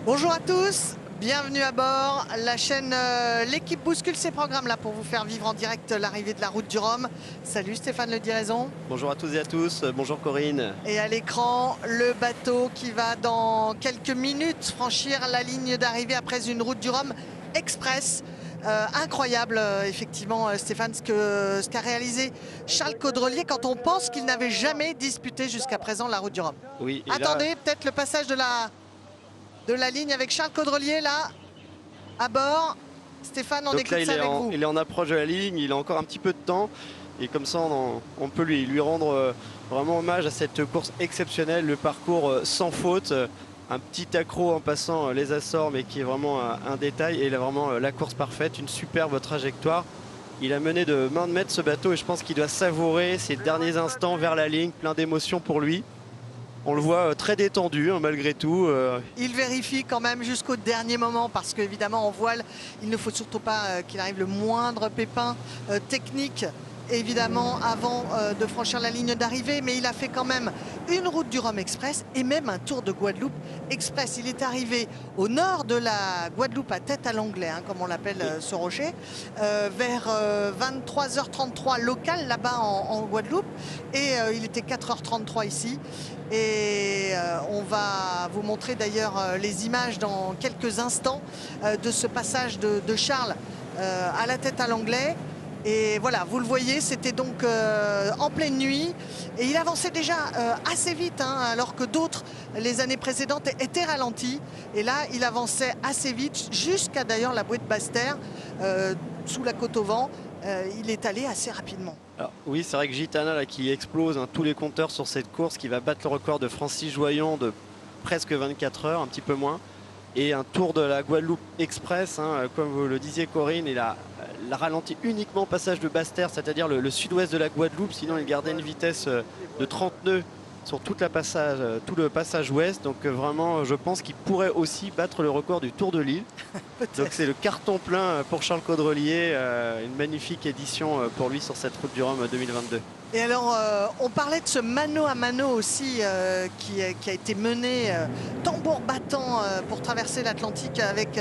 Bonjour à tous, bienvenue à bord. La chaîne L'équipe bouscule ses programmes là pour vous faire vivre en direct l'arrivée de la route du Rhum. Salut Stéphane Le Diraison. Bonjour à tous et à tous, bonjour Corinne. Et à l'écran, le bateau qui va dans quelques minutes franchir la ligne d'arrivée après une route du Rhum express. Incroyable, effectivement, Stéphane, ce qu'a réalisé Charles Caudrelier quand on pense qu'il n'avait jamais disputé jusqu'à présent la route du Rhum. Oui, et Attendez, là, peut-être le passage de la ligne avec Charles Caudrelier là, à bord. Stéphane, on donc écoute là ça avec vous. il est en approche de la ligne, il a encore un petit peu de temps. Et comme ça, on peut lui rendre vraiment hommage à cette course exceptionnelle, le parcours sans faute. Un petit accro en passant les Açores, mais qui est vraiment un détail. Et il a vraiment la course parfaite, une superbe trajectoire. Il a mené de main de maître ce bateau et je pense qu'il doit savourer ces derniers instants vers la ligne, plein d'émotions pour lui. On le voit très détendu, hein, malgré tout. Il vérifie quand même jusqu'au dernier moment parce qu'évidemment en voile, il ne faut surtout pas qu'il arrive le moindre pépin technique évidemment avant de franchir la ligne d'arrivée, mais il a fait quand même une route du Rhum Express et même un tour de Guadeloupe Express. Il est arrivé au nord de la Guadeloupe à tête à l'anglais, hein, comme on l'appelle ce rocher, vers 23h33 local là-bas en Guadeloupe, et il était 4h33 ici. Et on va vous montrer d'ailleurs les images dans quelques instants de ce passage de Charles à la tête à l'anglais. Et voilà, vous le voyez, c'était donc en pleine nuit et il avançait déjà assez vite, hein, alors que d'autres, les années précédentes, étaient ralentis. Et là, il avançait assez vite jusqu'à d'ailleurs la bouée de Basse-Terre, sous la côte au vent. Il est allé assez rapidement. Alors, oui, c'est vrai que Gitana là, qui explose hein, tous les compteurs sur cette course, qui va battre le record de Francis Joyon de presque 24 heures, un petit peu moins. Et un tour de la Guadeloupe Express, hein, comme vous le disiez Corinne, il a ralenti uniquement passage de Basse-Terre, c'est-à-dire le sud-ouest de la Guadeloupe, sinon il gardait une vitesse de 30 nœuds sur tout le passage ouest. Donc vraiment, je pense qu'il pourrait aussi battre le record du Tour de l'île. Donc c'est le carton plein pour Charles Caudrelier, une magnifique édition pour lui sur cette route du Rhum 2022. Et alors, on parlait de ce mano à mano aussi qui a été mené tambour battant pour traverser l'Atlantique avec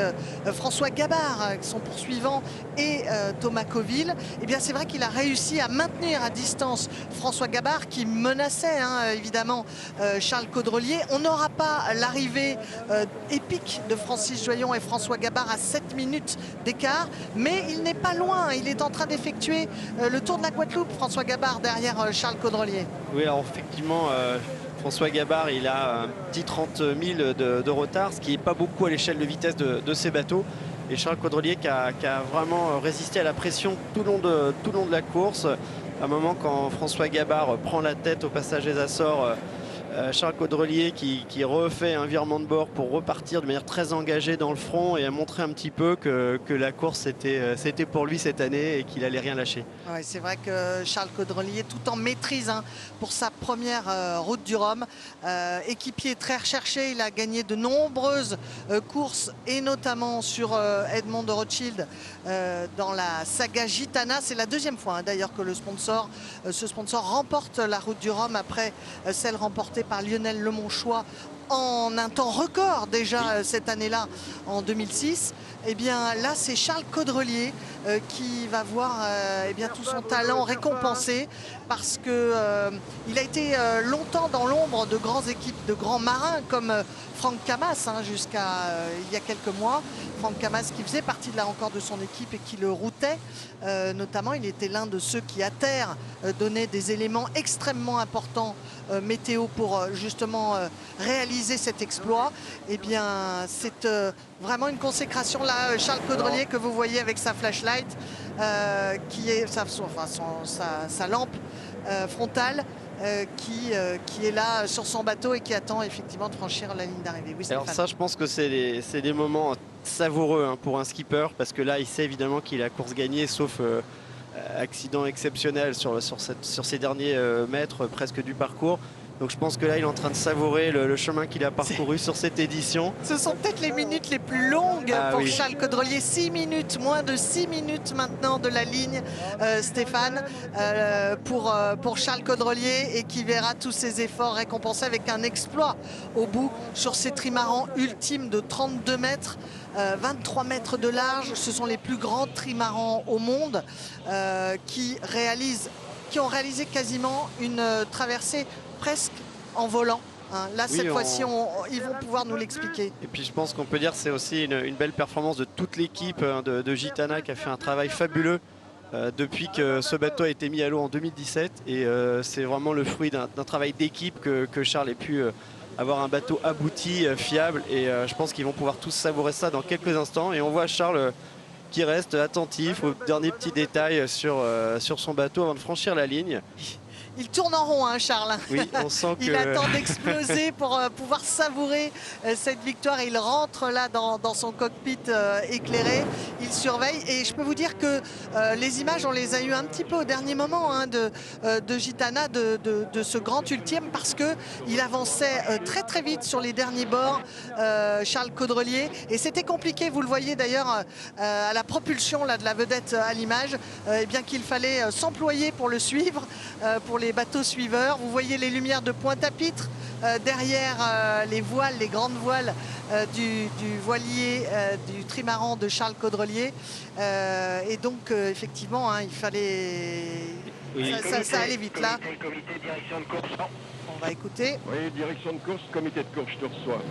François Gabard, son poursuivant, et Thomas Coville. Et bien, c'est vrai qu'il a réussi à maintenir à distance François Gabard qui menaçait hein, évidemment Charles Caudrelier. On n'aura pas l'arrivée épique de Francis Joyon et François Gabard à 7 minutes d'écart, mais il n'est pas loin. Il est en train d'effectuer le tour de la Guadeloupe, François Gabard, derrière Charles Caudrelier. Oui, alors effectivement, François Gabard, il a un petit 30 000 de retard, ce qui n'est pas beaucoup à l'échelle de vitesse de ces bateaux. Et Charles Caudrelier qui a vraiment résisté à la pression tout le long de la course. À un moment, quand François Gabard prend la tête au passage des Açores, Charles Caudrelier qui refait un virement de bord pour repartir de manière très engagée dans le front et a montré un petit peu que la course c'était pour lui cette année et qu'il allait rien lâcher. Ouais, c'est vrai que Charles Caudrelier, tout en maîtrise hein, pour sa première route du Rhum, équipier très recherché, il a gagné de nombreuses courses et notamment sur Edmond de Rothschild dans la saga Gitana. C'est la deuxième fois hein, d'ailleurs que ce sponsor remporte la route du Rhum après celle remportée par Lionel Lemonchois en un temps record déjà cette année-là en 2006. Et bien là c'est Charles Caudrelier qui va voir eh bien, tout son talent récompensé parce que il a été longtemps dans l'ombre de grandes équipes, de grands marins comme Franck Camas hein, jusqu'à il y a quelques mois. Franck Camas qui faisait partie de là encore de son équipe et qui le routait. Notamment il était l'un de ceux qui à terre donnaient des éléments extrêmement importants météo pour justement réaliser cet exploit. Et bien c'est vraiment une consécration là, Charles Caudrelier que vous voyez avec sa flashlight qui est sa lampe frontale qui est là sur son bateau et qui attend effectivement de franchir la ligne d'arrivée. Oui, alors ça, je pense que c'est des moments savoureux hein, pour un skipper parce que là il sait évidemment qu'il a la course gagnée sauf accident exceptionnel sur ces derniers mètres presque du parcours. Donc je pense que là, il est en train de savourer le chemin qu'il a parcouru sur cette édition. Ce sont peut-être les minutes les plus longues pour Charles Caudrelier. 6 minutes, moins de 6 minutes maintenant de la ligne, Stéphane, pour Charles Caudrelier, et qui verra tous ses efforts récompensés avec un exploit au bout sur ces trimarans ultimes de 32 mètres. 23 mètres de large, ce sont les plus grands trimarans au monde qui ont réalisé quasiment une traversée presque en volant. Hein. Là, cette fois-ci, ils vont pouvoir nous l'expliquer. Et puis je pense qu'on peut dire que c'est aussi une belle performance de toute l'équipe de Gitana, qui a fait un travail fabuleux depuis que ce bateau a été mis à l'eau en 2017. Et c'est vraiment le fruit d'un travail d'équipe que Charles ait pu avoir un bateau abouti, fiable. Et je pense qu'ils vont pouvoir tous savourer ça dans quelques instants. Et on voit Charles qui reste attentif aux derniers petits détails sur son bateau avant de franchir la ligne. Il tourne en rond, hein, Charles. Oui, on sent il attend d'exploser pour pouvoir savourer cette victoire. Il rentre là dans son cockpit éclairé. Il surveille. Et je peux vous dire que les images, on les a eues un petit peu au dernier moment, hein, de Gitana, de ce grand ultime, parce qu'il avançait très très vite sur les derniers bords, Charles Caudrelier. Et c'était compliqué, vous le voyez d'ailleurs à la propulsion là, de la vedette à l'image, eh bien qu'il fallait s'employer pour le suivre, pour les bateaux suiveurs. Vous voyez les lumières de Pointe-à-Pitre derrière les voiles, les grandes voiles du voilier du trimaran de Charles Caudrelier. Et donc effectivement, hein, il fallait... Oui. Ça allait vite là. Comité, direction de course. On va écouter. Oui, direction de course, comité de course, je te reçois.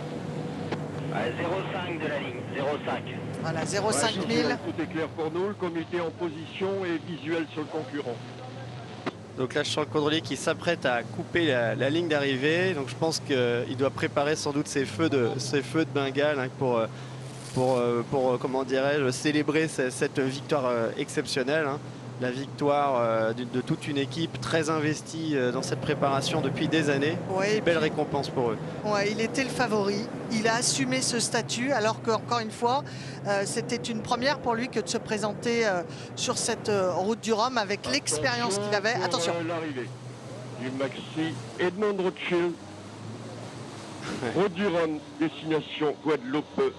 0,5 de la ligne, 0,5. Voilà, 0,5 000. Tout est clair pour nous, le comité en position et visuel sur le concurrent. Donc là, Charles Caudrelier qui s'apprête à couper la ligne d'arrivée. Donc je pense qu'il doit préparer sans doute ses feux de Bengale, hein, pour comment dirais-je, célébrer cette victoire exceptionnelle. Hein. La victoire de toute une équipe très investie dans cette préparation depuis des années. Ouais, une belle récompense pour eux. Ouais, il était le favori. Il a assumé ce statut, alors qu'encore une fois, c'était une première pour lui que de se présenter sur cette route du Rhum avec l'expérience qu'il avait. Attention. L'arrivée du Maxi Edmond Rothschild. Route du Rhum, destination Guadeloupe.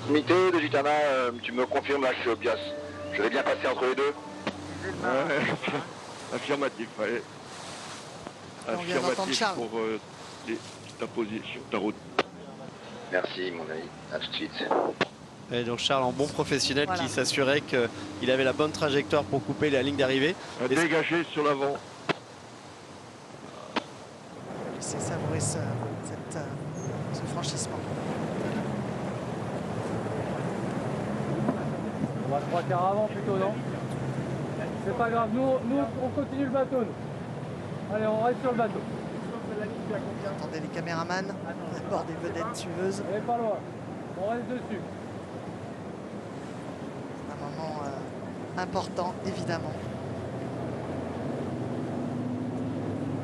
Comité de Gitana, tu me confirmes là, je suis au Bias. Je vais bien passer entre les deux. Ouais, affirmatif, allez. On vient d'entendre Charles. Pour ta position, ta route. Merci mon ami, à tout de suite. Et donc Charles en bon professionnel, voilà, qui s'assurait qu'il avait la bonne trajectoire pour couper la ligne d'arrivée. Dégagé sur l'avant. Laissez savourer ce franchissement. On va 3 quarts avant plutôt, non? C'est pas grave, nous on continue le bateau. Nous. Allez, on reste sur le bateau. Attendez les caméramans à bord des vedettes suiveuses. Elle est pas loin, on reste dessus. C'est un moment important, évidemment.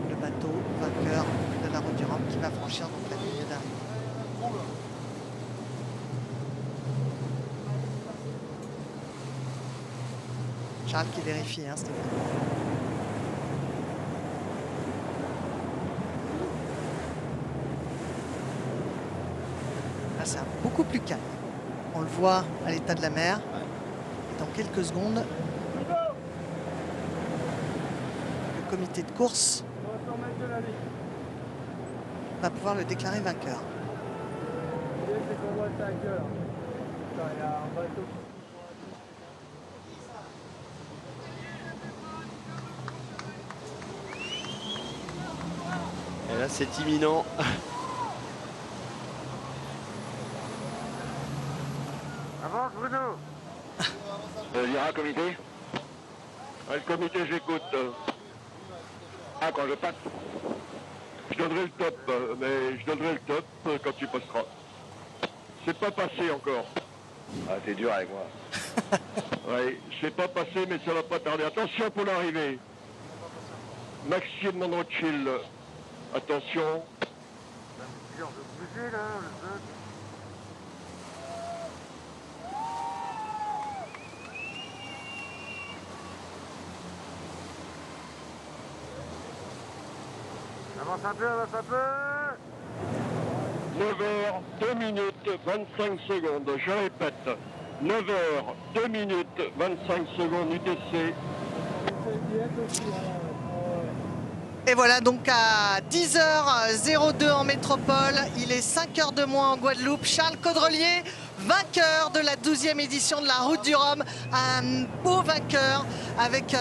Le bateau vainqueur de la route du Rhum qui va franchir donc la ligne d'arrivée. Charles qui vérifie, hein, Stéphane. Là, c'est beaucoup plus calme. On le voit à l'état de la mer. Et dans quelques secondes, le comité de course va pouvoir le déclarer vainqueur. Et là, c'est imminent. Avance Bruno. Lira comité. Le comité, j'écoute. Ah, quand je passe. Je donnerai le top, mais je donnerai le top quand tu passeras. C'est pas passé encore. Ah, t'es dur avec moi. Oui, c'est pas passé, mais ça va pas tarder. Attention pour l'arrivée. Maxi Edmond Rothschild. Attention. Avance un peu, avance un peu. 9h, 2 minutes, 25 secondes. Je répète, 9h, 2 minutes, 25 secondes UTC. Et voilà donc à 10h02 en métropole, il est 5h de moins en Guadeloupe. Charles Caudrelier, vainqueur de la 12e édition de la Route du Rhum, un beau vainqueur avec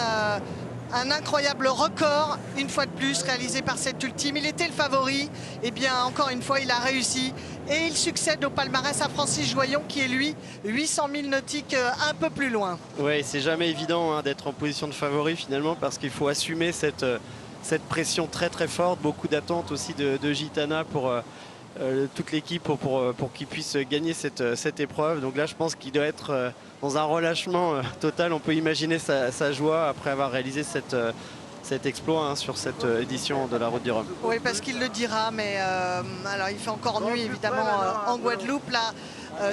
un incroyable record, une fois de plus, réalisé par cet ultime. Il était le favori, et bien encore une fois, il a réussi. Et il succède au palmarès à Francis Joyon, qui est lui, 800 000 nautiques un peu plus loin. Oui, c'est jamais évident hein, d'être en position de favori finalement, parce qu'il faut assumer cette pression très très forte, beaucoup d'attentes aussi de Gitana pour toute l'équipe pour qu'il puisse gagner cette épreuve. Donc là, je pense qu'il doit être dans un relâchement total. On peut imaginer sa joie après avoir réalisé cet exploit hein, sur cette édition de la Route du Rhum. Oui, parce qu'il le dira, mais alors il fait encore nuit évidemment en Guadeloupe. Là,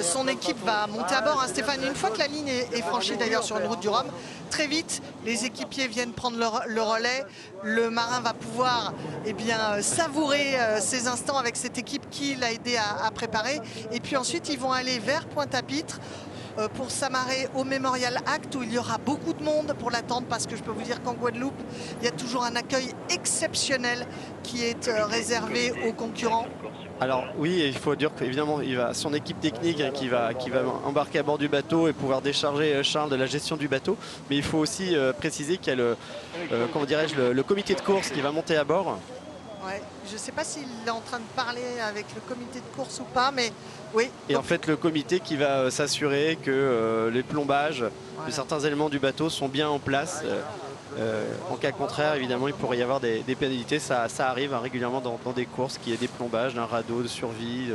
son équipe va monter à bord, hein, Stéphane. Une fois que la ligne est franchie d'ailleurs sur une Route du Rhum, très vite, les équipiers viennent prendre le relais. Le marin va pouvoir eh bien, savourer ces instants avec cette équipe qui l'a aidé à préparer. Et puis ensuite, ils vont aller vers Pointe-à-Pitre pour s'amarrer au Memorial Act, où il y aura beaucoup de monde pour l'attendre, parce que je peux vous dire qu'en Guadeloupe, il y a toujours un accueil exceptionnel qui est réservé aux concurrents. Alors oui, il faut dire qu'évidemment, son équipe technique hein, qui va embarquer à bord du bateau et pouvoir décharger Charles de la gestion du bateau. Mais il faut aussi préciser qu'il y a le comité de course qui va monter à bord. Ouais, je ne sais pas s'il est en train de parler avec le comité de course ou pas, mais oui. Et donc, en fait, le comité qui va s'assurer que les plombages de certains éléments du bateau sont bien en place. En cas contraire, évidemment, il pourrait y avoir des pénalités. Ça arrive hein, régulièrement dans des courses, qu'il y ait des plombages d'un radeau de survie,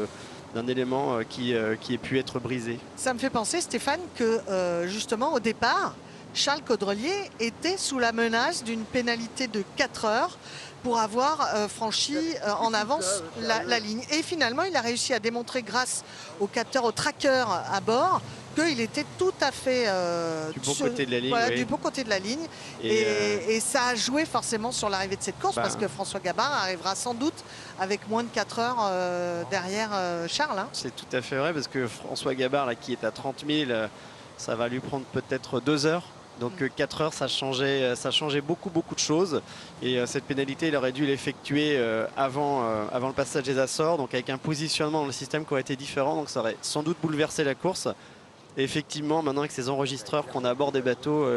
d'un élément qui ait pu être brisé. Ça me fait penser, Stéphane, que justement, au départ, Charles Caudrelier était sous la menace d'une pénalité de 4 heures pour avoir franchi en avance la ligne. Et finalement, il a réussi à démontrer, grâce au capteur, au tracker à bord, qu'il était tout à fait du bon côté de la ligne. Voilà, oui. du bon côté de la ligne. Et ça a joué forcément sur l'arrivée de cette course, parce que François Gabard arrivera sans doute avec moins de 4 heures derrière Charles. Hein. C'est tout à fait vrai, parce que François Gabard, là, qui est à 30 000, ça va lui prendre peut-être 2 heures. Donc 4 heures, ça changeait beaucoup de choses. Et cette pénalité, il aurait dû l'effectuer avant le passage des Açores, donc avec un positionnement dans le système qui aurait été différent. Donc ça aurait sans doute bouleversé la course. Et effectivement, maintenant avec ces enregistreurs qu'on a à bord des bateaux,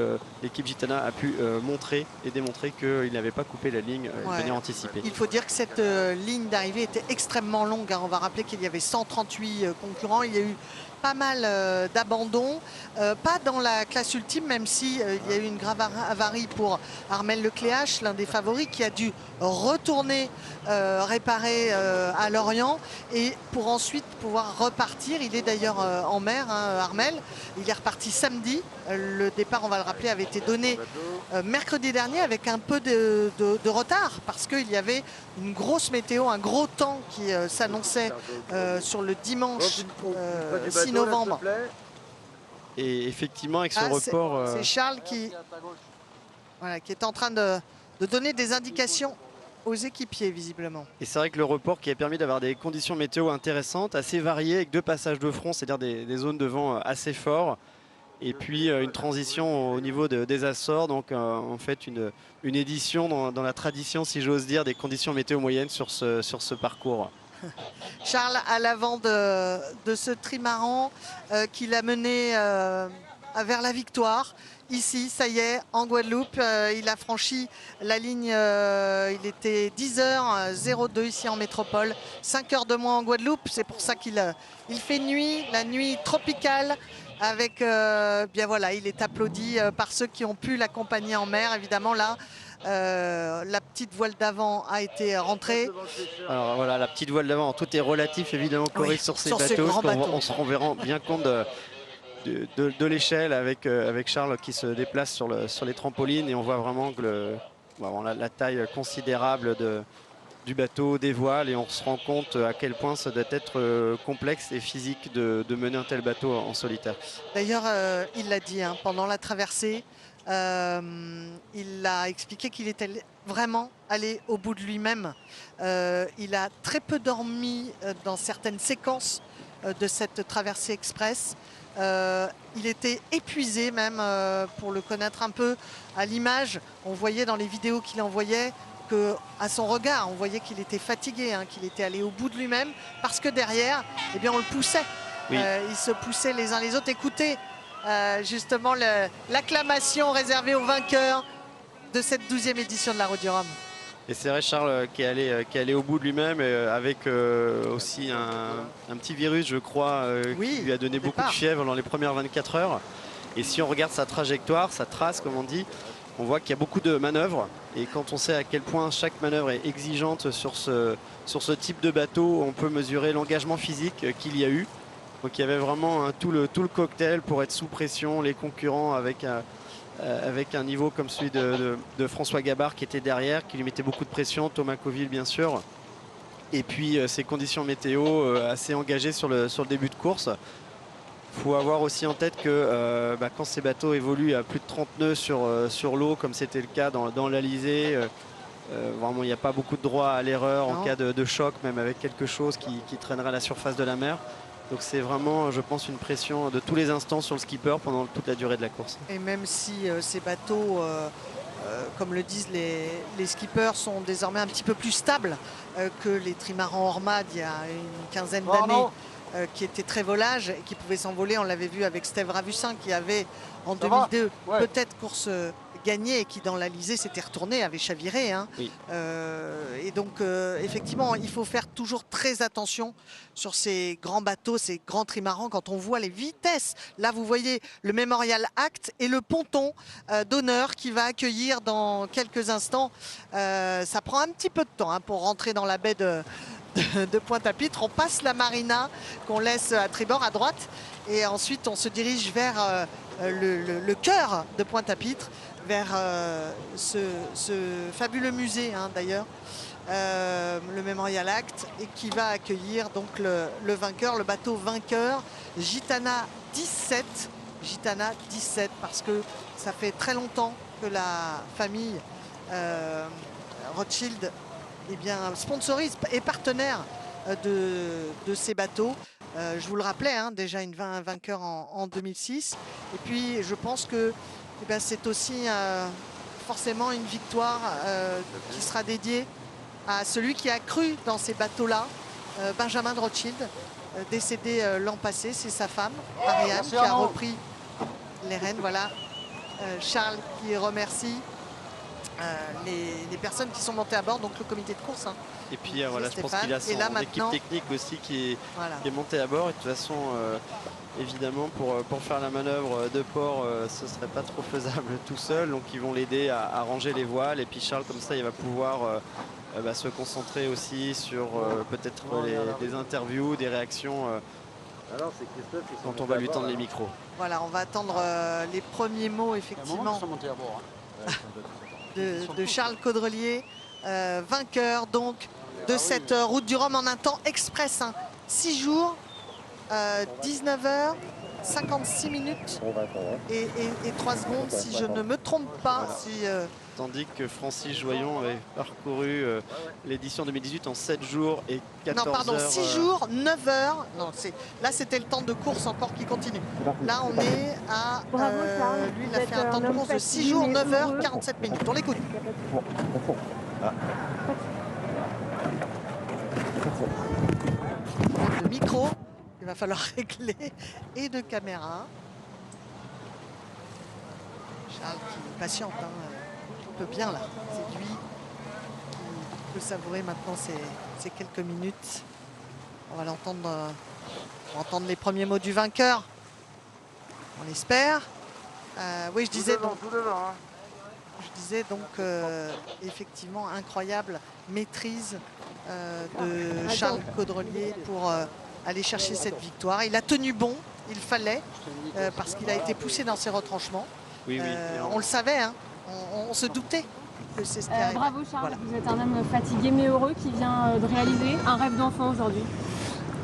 l'équipe Gitana a pu montrer et démontrer qu'il n'avait pas coupé la ligne de manière anticipée. Il faut dire que cette ligne d'arrivée était extrêmement longue. Hein. On va rappeler qu'il y avait 138 concurrents. Il y a eu pas mal d'abandons, pas dans la classe ultime, même si il y a eu une grave avarie pour Armel Lecléache, l'un des favoris, qui a dû retourner réparer à Lorient, et pour ensuite pouvoir repartir. Il est d'ailleurs en mer, hein, Armel. Il est reparti samedi. Le départ, on va le rappeler, avait été donné mercredi dernier avec un peu de retard, parce qu'il y avait une grosse météo, un gros temps qui s'annonçait sur le dimanche 6 novembre. Et effectivement, avec ce report... C'est Charles qui est en train de donner des indications aux équipiers, visiblement. Et c'est vrai que le report qui a permis d'avoir des conditions météo intéressantes, assez variées, avec 2 passages de front, c'est-à-dire des zones de vent assez forts, et puis une transition au niveau des Açores, donc en fait une édition dans la tradition, si j'ose dire, des conditions météo moyennes sur ce parcours. Charles à l'avant de ce trimaran qui l'a mené vers la victoire. Ici, ça y est, en Guadeloupe, il a franchi la ligne, il était 10h02 ici en métropole, 5 heures de moins en Guadeloupe. C'est pour ça qu'il fait nuit, la nuit tropicale, avec, bien voilà, il est applaudi par ceux qui ont pu l'accompagner en mer. Évidemment, là, la petite voile d'avant a été rentrée. Alors voilà, la petite voile d'avant, tout est relatif évidemment, Cory, sur ces bateaux. On se rend bien compte de l'échelle avec Charles qui se déplace sur les trampolines, et on voit vraiment que la taille considérable du bateau, des voiles, et on se rend compte à quel point ça doit être complexe et physique de mener un tel bateau en solitaire. D'ailleurs, il l'a dit hein, pendant la traversée, il a expliqué qu'il était vraiment allé au bout de lui-même. Il a très peu dormi dans certaines séquences de cette traversée express. Il était épuisé même, pour le connaître un peu à l'image. On voyait dans les vidéos qu'il envoyait qu'à son regard, on voyait qu'il était fatigué, hein, qu'il était allé au bout de lui-même parce que derrière, eh bien, on le poussait. Oui. Ils se poussaient les uns les autres. Écoutez justement l'acclamation réservée aux vainqueurs de cette 12e édition de la Route du Rhum. Et c'est vrai, Charles qui est allé au bout de lui-même avec aussi un petit virus, je crois, Oui, qui lui a donné beaucoup de départ. fièvre dans les premières 24 heures. Et si on regarde sa trajectoire, sa trace, comme on dit, on voit qu'il y a beaucoup de manœuvres. Et quand on sait à quel point chaque manœuvre est exigeante sur ce type de bateau, on peut mesurer l'engagement physique qu'il y a eu. Donc il y avait vraiment tout le cocktail pour être sous pression, les concurrents avec un niveau comme celui de François Gabard qui était derrière, qui lui mettait beaucoup de pression, Thomas Coville bien sûr. Et puis ces conditions météo assez engagées sur le début de course. Il faut avoir aussi en tête que quand ces bateaux évoluent à plus de 30 nœuds sur l'eau, comme c'était le cas dans l'Alizé, vraiment il n'y a pas beaucoup de droit à l'erreur en cas de choc, même avec quelque chose qui traînerait à la surface de la mer. Donc c'est vraiment, je pense, une pression de tous les instants sur le skipper pendant toute la durée de la course. Et même si ces bateaux, comme le disent les skippers, sont désormais un petit peu plus stables que les trimarans Orma d'il y a une quinzaine d'années, qui étaient très volages et qui pouvaient s'envoler. On l'avait vu avec Steve Ravussin qui avait en 2002 peut-être course gagnée et qui dans l'Alizé s'était retourné, avait chaviré. Hein. Oui. Et donc effectivement, il faut faire toujours très attention sur ces grands bateaux, ces grands trimarans, quand on voit les vitesses. Là, vous voyez le Memorial Act et le ponton d'honneur qui va accueillir dans quelques instants. Ça prend un petit peu de temps hein, pour rentrer dans la baie de Pointe-à-Pitre. On passe la marina qu'on laisse à tribord à droite et ensuite on se dirige vers le cœur de Pointe-à-Pitre, vers ce fabuleux musée hein, d'ailleurs, le Memorial Act, et qui va accueillir donc le vainqueur, le bateau vainqueur, Gitana 17. Gitana 17 parce que ça fait très longtemps que la famille Rothschild sponsorise et partenaire de ces bateaux. Je vous le rappelais, hein, déjà un vainqueur en 2006. Et puis je pense que c'est aussi forcément une victoire qui sera dédiée à celui qui a cru dans ces bateaux-là, Benjamin de Rothschild, décédé l'an passé. C'est sa femme, Ariane, qui a repris les rênes. Voilà, Charles qui remercie les personnes qui sont montées à bord, donc le comité de course. Hein. Et puis voilà, je pense qu'il a son équipe technique aussi qui est montée à bord. Et de toute façon, évidemment, pour faire la manœuvre de port, ce ne serait pas trop faisable tout seul. Donc ils vont l'aider à ranger les voiles. Et puis Charles, comme ça, il va pouvoir se concentrer aussi sur peut-être des interviews, des réactions quand on va lui tendre les micros. Voilà, on va attendre les premiers mots, effectivement, de Charles Caudrelier, vainqueur donc de cette route du Rhum en un temps express. Hein. 6 jours, 19h, 56 minutes et 3 secondes, si je ne me trompe pas. Tandis que Francis Joyon avait parcouru l'édition 2018 en 7 jours et 14 heures. Non, pardon, 6 jours, 9 heures. Non, là, c'était le temps de course encore qui continue. Là, on est à... lui, il a fait un temps de course de 6 jours, 9 heures, 47 minutes. On l'écoute. De micro, il va falloir régler, et de caméra. Charles qui patiente, hein, un peu bien là. C'est lui qui peut savourer maintenant ces quelques minutes. On va l'entendre, on va entendre les premiers mots du vainqueur. On l'espère. Oui, je disais donc, effectivement effectivement maîtrise de Charles Caudrelier pour aller chercher cette victoire. Il a tenu bon, il fallait, parce qu'il a été poussé dans ses retranchements. Oui, oui. On le savait, hein, on se doutait c'est ce qui arrive. Bravo Charles, Voilà. vous êtes un homme fatigué mais heureux qui vient de réaliser un rêve d'enfant aujourd'hui.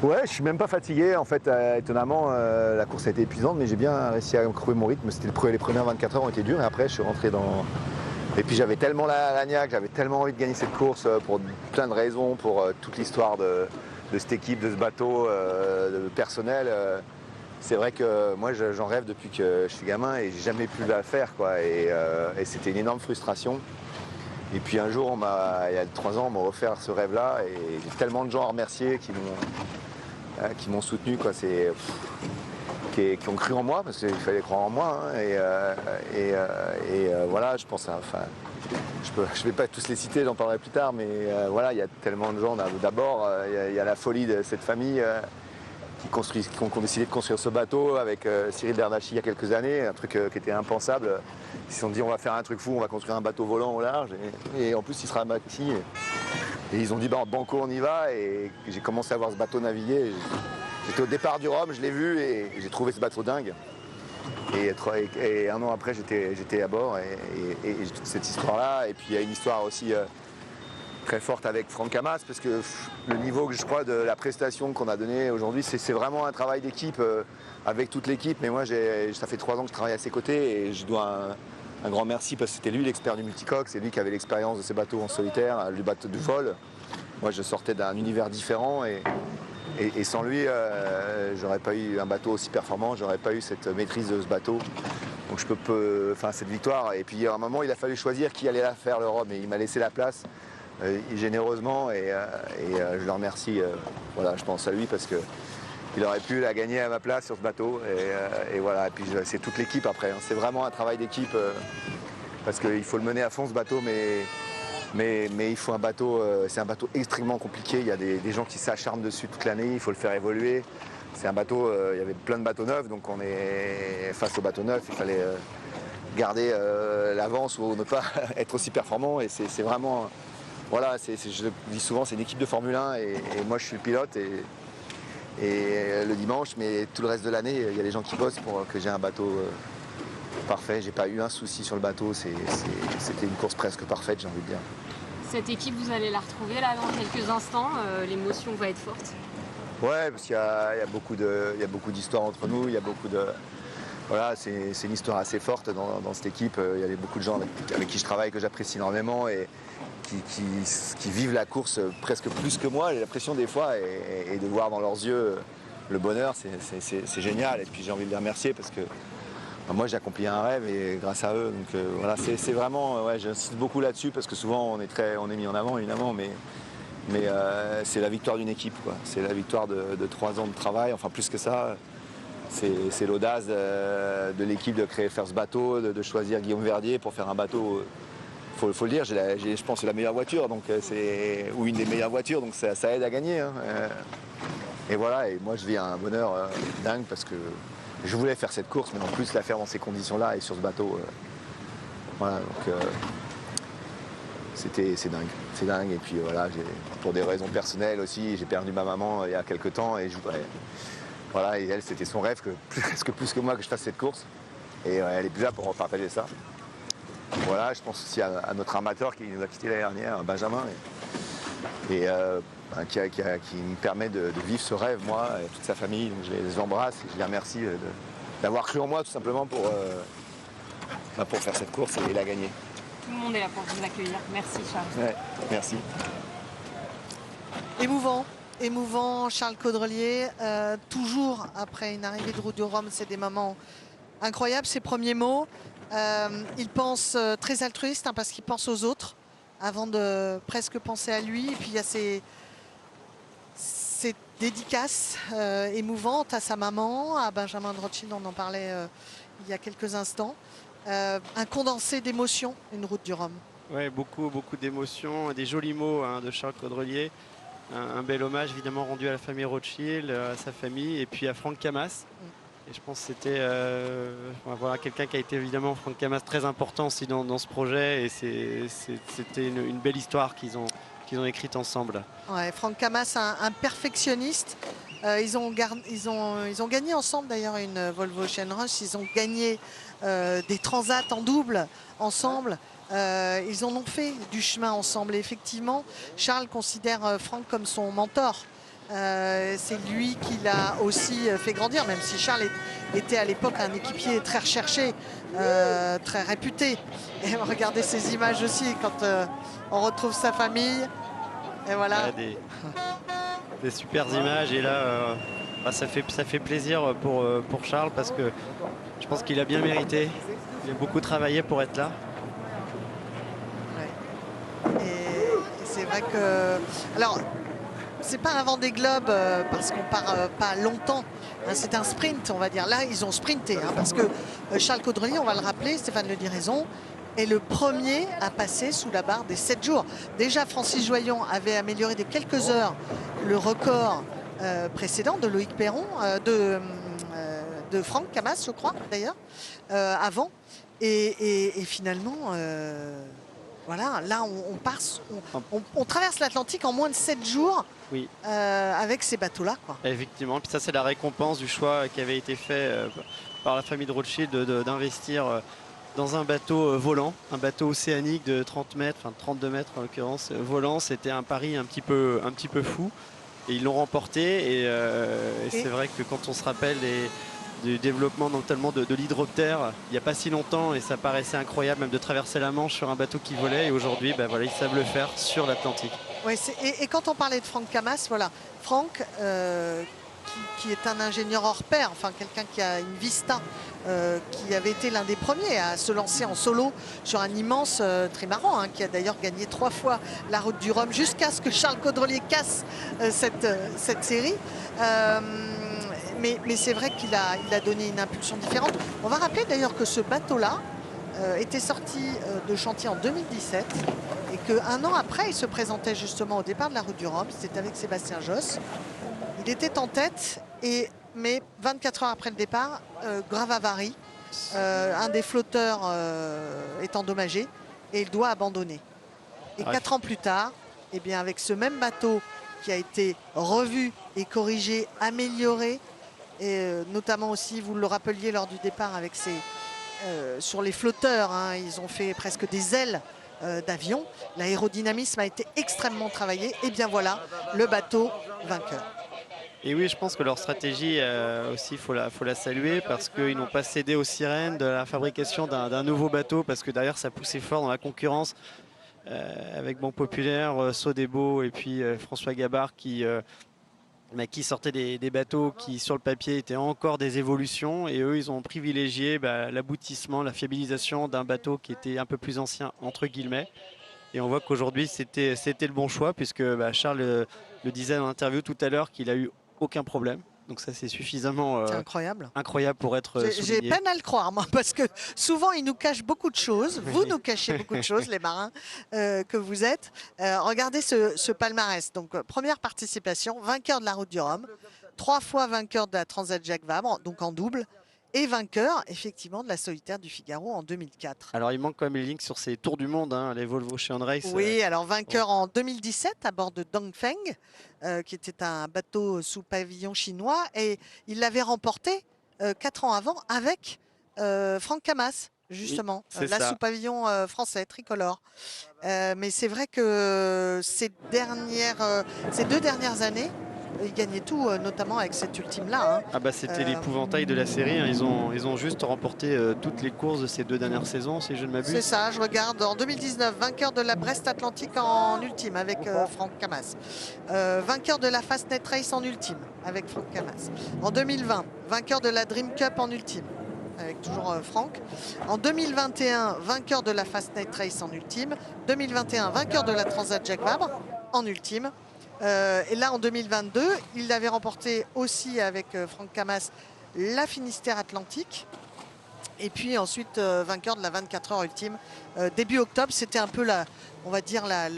Ouais, je suis même pas fatigué. En fait, étonnamment, la course a été épuisante, mais j'ai bien réussi à trouver mon rythme. Les premières 24 heures ont été dures et après, je suis rentré dans. Et puis j'avais tellement la niaque, j'avais tellement envie de gagner cette course pour plein de raisons, pour toute l'histoire de cette équipe, de ce bateau, de personnel. C'est vrai que moi, j'en rêve depuis que je suis gamin et j'ai jamais pu la faire, quoi. Et c'était une énorme frustration. Et puis un jour, il y a 3 ans, on m'a offert ce rêve-là et j'ai tellement de gens à remercier qui m'ont soutenu, quoi. Qui ont cru en moi, parce qu'il fallait croire en moi. Voilà, je pense je vais pas tous les citer, j'en parlerai plus tard, mais voilà, il y a tellement de gens. D'abord, il y a la folie de cette famille qui ont décidé de construire ce bateau avec Cyril Bernacchi il y a quelques années, un truc qui était impensable. Ils se sont dit on va faire un truc fou, on va construire un bateau volant au large et en plus il sera maxi. Et ils ont dit banco on y va et j'ai commencé à voir ce bateau naviguer. J'étais au départ du Rhum, je l'ai vu et j'ai trouvé ce bateau dingue. Et 1 an après j'étais à bord et j'ai toute cette histoire-là. Et puis il y a une histoire aussi très forte avec Franck Camas, parce que le niveau que je crois de la prestation qu'on a donnée aujourd'hui, c'est vraiment un travail d'équipe avec toute l'équipe. Mais moi, ça fait 3 ans que je travaille à ses côtés et je dois un grand merci parce que c'était lui l'expert du multicoque, c'est lui qui avait l'expérience de ces bateaux en solitaire, du bateau du vol. Moi, je sortais d'un univers différent et sans lui, j'aurais pas eu un bateau aussi performant, j'aurais pas eu cette maîtrise de ce bateau. Donc cette victoire. Et puis à un moment, il a fallu choisir qui allait la faire le Rhum et il m'a laissé la place. Généreusement et je le remercie, voilà, je pense à lui parce qu'il aurait pu la gagner à ma place sur ce bateau et voilà, et puis c'est toute l'équipe après, hein. C'est vraiment un travail d'équipe parce qu'il faut le mener à fond ce bateau mais il faut un bateau, c'est un bateau extrêmement compliqué, il y a des gens qui s'acharnent dessus toute l'année, il faut le faire évoluer. C'est un bateau, il y avait plein de bateaux neufs, donc on est face au bateau neuf, il fallait garder l'avance ou ne pas être aussi performant et c'est vraiment... Voilà, je le dis souvent, c'est une équipe de Formule 1 et moi je suis le pilote et le dimanche, mais tout le reste de l'année, il y a des gens qui bossent pour que j'ai un bateau parfait. J'ai pas eu un souci sur le bateau, c'était une course presque parfaite, j'ai envie de dire. Cette équipe, vous allez la retrouver là dans quelques instants, l'émotion va être forte. Ouais, parce qu'il y a beaucoup d'histoires entre nous, il y a beaucoup de... Voilà, c'est une histoire assez forte dans cette équipe. Il y a beaucoup de gens avec qui je travaille, que j'apprécie énormément et qui vivent la course presque plus que moi. J'ai l'impression des fois et de voir dans leurs yeux le bonheur, c'est génial. Et puis j'ai envie de les remercier parce que moi j'ai accompli un rêve et grâce à eux. Donc voilà, c'est vraiment, ouais, j'insiste beaucoup là-dessus parce que souvent on est mis en avant évidemment, mais c'est la victoire d'une équipe, quoi. C'est la victoire de 3 ans de travail, enfin plus que ça. C'est l'audace de l'équipe de faire ce bateau, de choisir Guillaume Verdier pour faire un bateau. Faut le dire, je pense que c'est la meilleure voiture, donc ou une des meilleures voitures, donc ça aide à gagner. Hein. Et voilà, et moi je vis un bonheur dingue parce que je voulais faire cette course, mais en plus la faire dans ces conditions-là et sur ce bateau. Voilà, donc c'est dingue. C'est dingue. Et puis voilà, pour des raisons personnelles aussi, j'ai perdu ma maman il y a quelques temps et je voudrais. Voilà, et elle, c'était son rêve, presque plus que moi, que je fasse cette course. Et elle est plus là pour partager ça. Voilà, je pense aussi à notre amateur qui nous a quittés l'année dernière, Benjamin, qui me permet de vivre ce rêve, moi, et toute sa famille. Donc je les embrasse et je les remercie d'avoir cru en moi, tout simplement, pour faire cette course et la gagner. Tout le monde est là pour vous accueillir. Merci Charles. Ouais, merci. Émouvant, Charles Caudrelier, toujours après une arrivée de Route du Rhum, c'est des moments incroyables, ses premiers mots. Il pense très altruiste, hein, parce qu'il pense aux autres avant de presque penser à lui. Et puis il y a ces dédicaces émouvantes à sa maman, à Benjamin de Rothschild, on en parlait il y a quelques instants. Un condensé d'émotions, une Route du Rhum. Oui, beaucoup d'émotions, des jolis mots, hein, de Charles Caudrelier. Un bel hommage évidemment rendu à la famille Rothschild, à sa famille et puis à Franck Camas. Et je pense que c'était voilà, quelqu'un qui a été évidemment, Franck Camas, très important aussi dans ce projet et c'était une belle histoire qu'ils ont écrite ensemble. Ouais, Franck Camas, un perfectionniste Ils ont gagné ensemble d'ailleurs une Volvo Ocean Rush. Ils ont gagné des transats en double ensemble. Ils en ont fait du chemin ensemble. Et effectivement, Charles considère Franck comme son mentor. C'est lui qui l'a aussi fait grandir, même si Charles était à l'époque un équipier très recherché, très réputé. Et regardez ces images aussi quand on retrouve sa famille. Et voilà. Des super images. Et là, ça fait plaisir pour Charles parce que je pense qu'il a bien mérité. Il a beaucoup travaillé pour être là. Ouais. Et c'est vrai que... Alors, c'est pas un Vendée Globe parce qu'on part pas longtemps. Hein, c'est un sprint, on va dire. Là, ils ont sprinté hein, parce que Charles Caudrelier, on va le rappeler, Stéphane le dit raison, est le premier à passer sous la barre des 7 jours. Déjà, Francis Joyon avait amélioré de quelques heures le record précédent de Loïc Perron, de Franck Camas, je crois, d'ailleurs, avant. Et finalement... Voilà, là on traverse l'Atlantique en moins de 7 jours oui. Avec ces bateaux-là. Effectivement, puis ça c'est la récompense du choix qui avait été fait par la famille de Rothschild d'investir dans un bateau volant, un bateau océanique de 30 mètres, enfin 32 mètres en l'occurrence, volant. C'était un pari un petit peu fou et ils l'ont remporté et c'est vrai que quand on se rappelle du développement notamment de l'hydroptère il n'y a pas si longtemps et ça paraissait incroyable même de traverser la Manche sur un bateau qui volait et aujourd'hui voilà, ils savent le faire sur l'Atlantique. Ouais, et quand on parlait de Franck Camas, voilà, Franck qui est un ingénieur hors pair, enfin quelqu'un qui a une vista, qui avait été l'un des premiers à se lancer en solo sur un immense trimaran, hein, qui a d'ailleurs gagné 3 fois la route du Rhum jusqu'à ce que Charles Caudrelier casse cette série. Mais c'est vrai qu'il a donné une impulsion différente. On va rappeler d'ailleurs que ce bateau-là était sorti de chantier en 2017 et qu'un an après, il se présentait justement au départ de la route du Rhum. C'était avec Sébastien Josse. Il était en tête, mais 24 heures après le départ, grave avarie. Un des flotteurs est endommagé et il doit abandonner. Et 4 ans plus tard, eh bien, avec ce même bateau qui a été revu et corrigé, amélioré, et notamment aussi, vous le rappeliez lors du départ avec sur les flotteurs, hein, ils ont fait presque des ailes d'avion. L'aérodynamisme a été extrêmement travaillé. Et bien voilà, le bateau vainqueur. Et oui, je pense que leur stratégie aussi, faut la saluer parce qu'ils n'ont pas cédé aux sirènes de la fabrication d'un nouveau bateau parce que derrière, ça poussait fort dans la concurrence avec Banque Populaire, Sodebo et puis François Gabard qui sortaient des bateaux qui sur le papier étaient encore des évolutions et eux ils ont privilégié l'aboutissement, la fiabilisation d'un bateau qui était un peu plus ancien entre guillemets et on voit qu'aujourd'hui c'était le bon choix puisque Charles le disait dans l'interview tout à l'heure qu'il a eu aucun problème. Donc ça c'est suffisamment incroyable pour être souligné. J'ai peine à le croire moi parce que souvent ils nous cachent beaucoup de choses. Vous nous cachez beaucoup de choses les marins que vous êtes. Regardez ce palmarès. Donc première participation, vainqueur de la route du Rhum, 3 fois vainqueur de la Transat Jacques Vabre, donc en double. Et vainqueur, effectivement, de la solitaire du Figaro en 2004. Alors, il manque quand même les links sur ces tours du monde, hein, les Volvo Ocean Race. Oui, alors vainqueur en 2017 à bord de Dongfeng, qui était un bateau sous pavillon chinois. Et il l'avait remporté 4 ans avant avec Franck Camas, justement, oui, là sous pavillon français, tricolore. Mais c'est vrai que ces 2 dernières années, ils gagnaient tout, notamment avec cette ultime-là. Hein. C'était l'épouvantail de la série. Hein. Ils ont juste remporté toutes les courses de ces 2 dernières saisons, si je ne m'abuse. C'est ça, je regarde. En 2019, vainqueur de la Brest Atlantique en ultime avec Franck Camas. Vainqueur de la Fastnet Race en ultime avec Franck Camas. En 2020, vainqueur de la Dream Cup en ultime avec toujours Franck. En 2021, vainqueur de la Fastnet Race en ultime. 2021, vainqueur de la Transat Jacques Vabre en ultime. Et là en 2022 il avait remporté aussi avec Franck Camas la Finistère Atlantique et puis ensuite vainqueur de la 24 heures ultime début octobre. C'était un peu on va dire la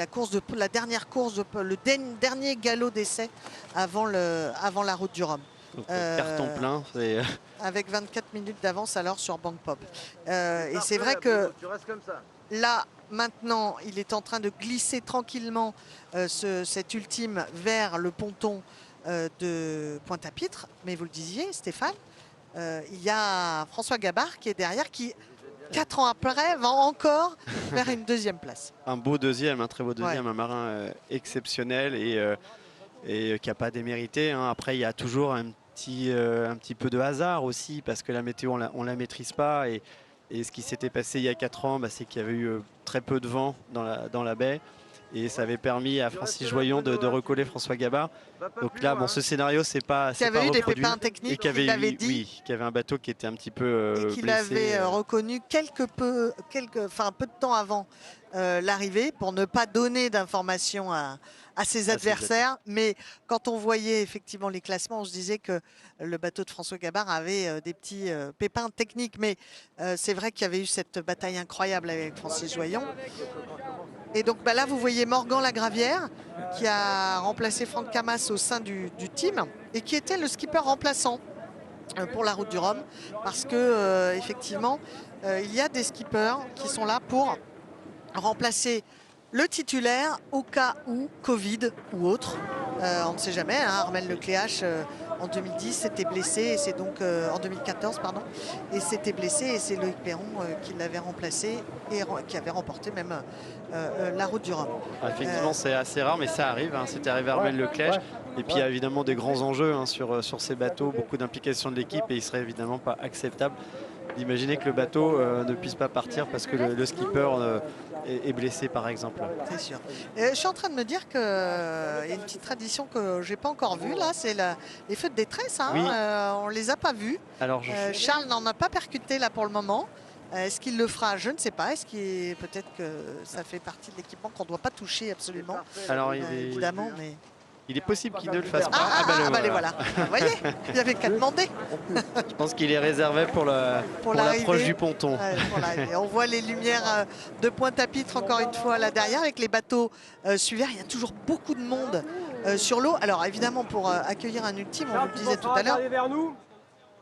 dernière course, le dernier galop d'essai avant la route du Rhum. Donc, carton plein, avec 24 minutes d'avance alors sur Banque Pop. Et c'est vrai que là maintenant il est en train de glisser tranquillement cet ultime vers le ponton de Pointe-à-Pitre. Mais vous le disiez, Stéphane, il y a François Gabard qui est derrière, qui 4 ans après va encore vers une deuxième place. Un beau deuxième, un très beau deuxième, Ouais. un marin exceptionnel et qui n'a pas démérité. Hein. Après, il y a toujours un petit peu de hasard aussi, parce que la météo, on la maîtrise pas. Et ce qui s'était passé il y a 4 ans, c'est qu'il y avait eu très peu de vent dans la baie. Et ça avait permis à Francis Joyon de recoller François Gabard. Donc là, bon, ce scénario, c'est pas Qui avait eu des reproduit. pépins techniques, Et qui avait il l'avait eu, dit. oui, qui avait un bateau qui était un petit peu Et qu'il blessé. avait reconnu peu de temps avant l'arrivée pour ne pas donner d'informations à ses adversaires. Mais quand on voyait effectivement les classements, on se disait que le bateau de François Gabard avait des petits pépins techniques. Mais c'est vrai qu'il y avait eu cette bataille incroyable avec Francis Joyon. Et donc là, vous voyez Morgan Lagravière qui a remplacé Franck Camas au sein du team et qui était le skipper remplaçant pour la route du Rhum, parce que effectivement il y a des skippers qui sont là pour remplacer le titulaire au cas où Covid ou autre. On ne sait jamais, hein. Armel Lecléache en 2010 s'était blessé, et c'est donc en 2014 pardon, et s'était blessé, et c'est Loïc Perron qui l'avait remplacé et qui avait remporté même la route du Rhum. Effectivement, c'est assez rare, mais ça arrive. Hein. C'était arrivé à Armel Lecléache. Et puis il y a évidemment des grands enjeux hein, sur ces bateaux, beaucoup d'implications de l'équipe, et il serait évidemment pas acceptable d'imaginer que le bateau ne puisse pas partir parce que le skipper est blessé par exemple. C'est sûr. Je suis en train de me dire qu'il y a une petite tradition que j'ai pas encore vue là, c'est les feux de détresse. Hein. Oui. On les a pas vus. Alors, Charles n'en a pas percuté là pour le moment. Est-ce qu'il le fera? Je ne sais pas. Est-ce qu'il peut-être que ça fait partie de l'équipement qu'on ne doit pas toucher absolument? Alors évidemment, mais il est possible qu'il ne le fasse pas. les voilà. Vous voyez, il n'y avait qu'à demander. Je pense qu'il est réservé pour l'approche du ponton. Ouais, pour l'arrivée. On voit les lumières de Pointe-à-Pitre encore une fois là derrière avec les bateaux suiveurs. Il y a toujours beaucoup de monde sur l'eau. Alors évidemment, pour accueillir un ultime, on vous le disait tout à l'heure,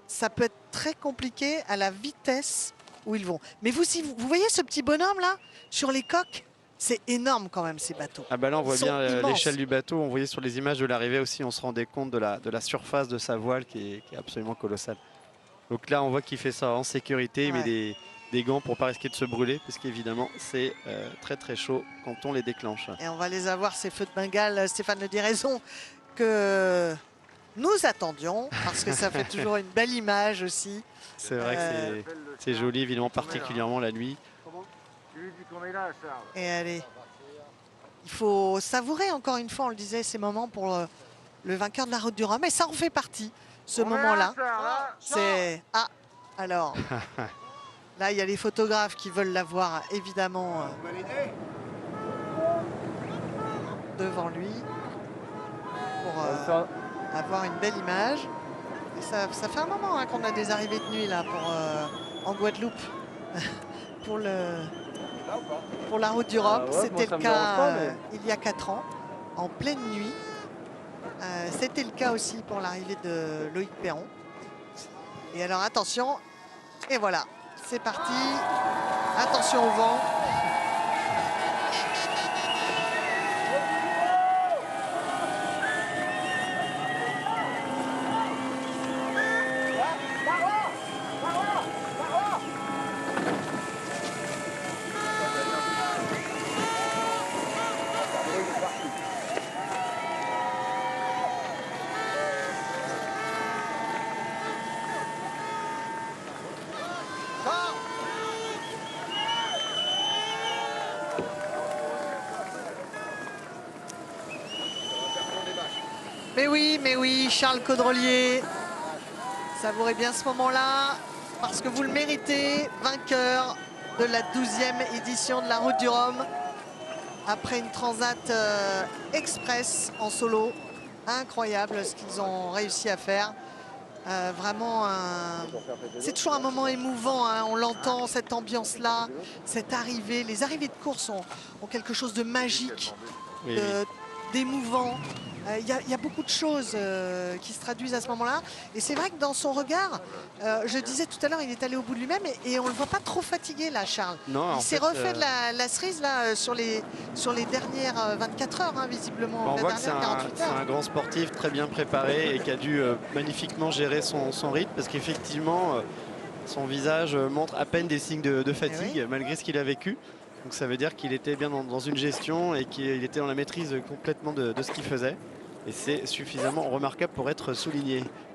ça peut être très compliqué à la vitesse où ils vont. Mais vous voyez ce petit bonhomme là sur les coques? C'est énorme quand même ces bateaux. Ah bah là on voit Ils sont bien immenses. l'échelle du bateau. On voyait sur les images de l'arrivée aussi, on se rendait compte de la surface de sa voile qui est absolument colossale. Donc là on voit qu'il fait ça en sécurité, il met des gants pour pas risquer de se brûler, parce qu'évidemment c'est très très chaud quand on les déclenche. Et on va les avoir, ces feux de Bengale. Stéphane Le dit raison que nous attendions, parce que ça fait toujours une belle image aussi. C'est vrai que c'est joli, évidemment, particulièrement la nuit. Et allez, il faut savourer encore une fois, on le disait, ces moments pour le vainqueur de la route du Rhum. Et ça en fait partie, ce moment-là. C'est... Ah, alors, là, il y a les photographes qui veulent la voir, évidemment, devant lui, pour avoir une belle image. Et ça fait un moment hein, qu'on a des arrivées de nuit, là, en Guadeloupe, pour la route du Rhum. C'était le cas il y a 4 ans, en pleine nuit. C'était le cas aussi pour l'arrivée de Loïc Perron. Et alors attention, et voilà, c'est parti. Attention au vent. Mais oui, Charles Caudrelier, savourez bien ce moment-là, parce que vous le méritez, vainqueur de la 12e édition de la Route du Rhum, après une transat express en solo. Incroyable ce qu'ils ont réussi à faire. Vraiment, c'est toujours un moment émouvant, hein. On l'entend, cette ambiance-là, cette arrivée. Les arrivées de course ont quelque chose de magique, Oui, de d'émouvant. Il y a beaucoup de choses qui se traduisent à ce moment-là. Et c'est vrai que dans son regard, je disais tout à l'heure, il est allé au bout de lui-même et on ne le voit pas trop fatigué là, Charles. Non, il s'est refait de la cerise là, sur les dernières 24 heures, hein, visiblement. On la voit que dernière 48 c'est heures. un grand sportif très bien préparé et qui a dû magnifiquement gérer son rythme parce qu'effectivement, son visage montre à peine des signes de fatigue oui. malgré ce qu'il a vécu. Donc ça veut dire qu'il était bien dans une gestion et qu'il était dans la maîtrise complètement de ce qu'il faisait. Et c'est suffisamment remarquable pour être souligné.